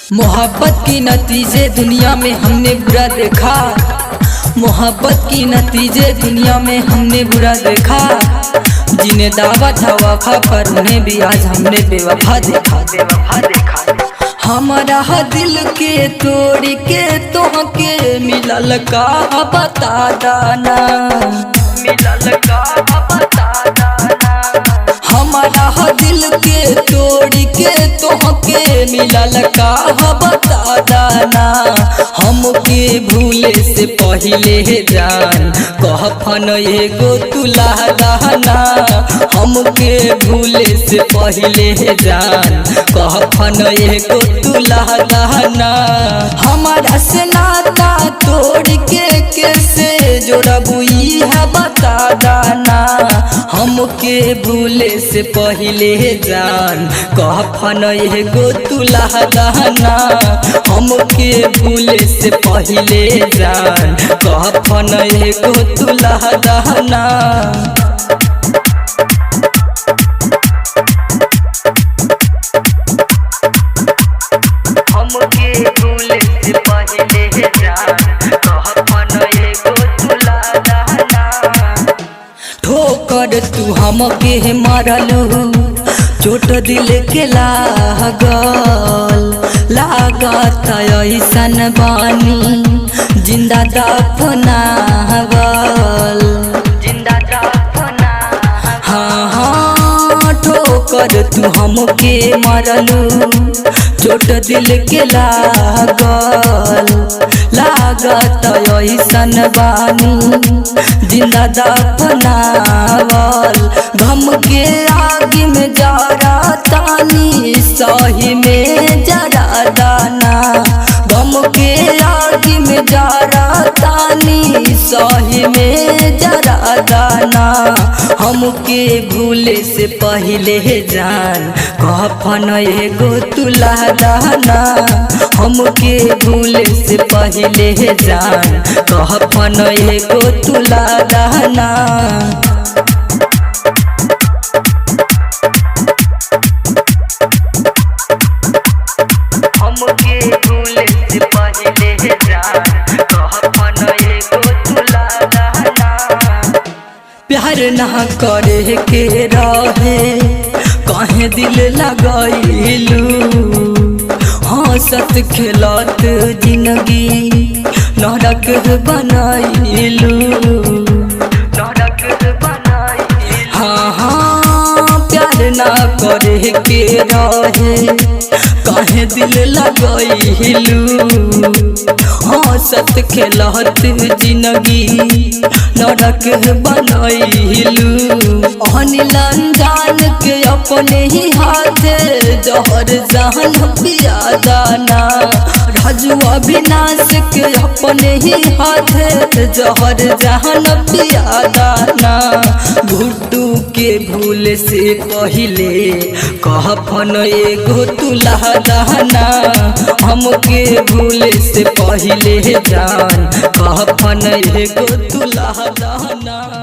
मोहब्बत की नतीजे दुनिया में हमने बुरा देखा। मोहब्बत की नतीजे दुनिया में हमने बुरा देखा। जिन्हें दावा था वफा पर उन्हें भी आज हमने बेवफा देखा। हमारा दिल के तोड़ के तोहके मिलल का बता दाना, मिलल का बता दाना। हमारा दिल के तोड़ के तोहके मिलल का बता दाना। हमके भूले से पहले जान कहफन एगो तुला दाना। हमके भूले से पहले जान कहफन एगो तुला दाना। हमारा से नाता तोड़ के कैसे जोड़बू है बता दाना। हमके भूले से पहले जान कहफन एगो तुला दाना। हमके भूले से पहले जान कहफन एगो तुला दाना। हमके भूले से पहले जान कहफन एगो तुला दाना। ठोकर तू हमके मारलू, चोट दिल के लागल। लागत ऐसन बानी जिंदा दफनावल, जिंदा दफनावल। हाँ ठोकर तू हमके मारलू, चोट दिल के लागल। लागत ऐसन बानी जिंदा दफनावल। गम के आग में जरा तानी सही में जरा दाना। गम के आग में जरा तानी सही में जरा दाना। हमके भूले से पहले जान कहफन एगो तुला दाना। हमके भूले से पहले जान कहफन एगो तुला दाना। हमके भूले से पहले जान कहफन एगो तुला दाना। प्यार ना करे के रहे काहे दिल लगाइलू। हंसत खेलत जिंदगी नरक बनाइलू, नरक बनाइलू। हाँ हाँ प्यार ना करे के रहे काहे दिल लगाइलू। हंसत खेलत जिंदगी नरक बनाइलू। अनिल अनजान के अपने ही हाथ जहर जहन पिया दाना। राजू अविनाश के अपने ही हाथ जहर जहन पिया दाना। गुड्डू के भूल से पहले कहफन एगो तुला दाना। हमके भूल से पहले जान कहफन एगो तुला दाना।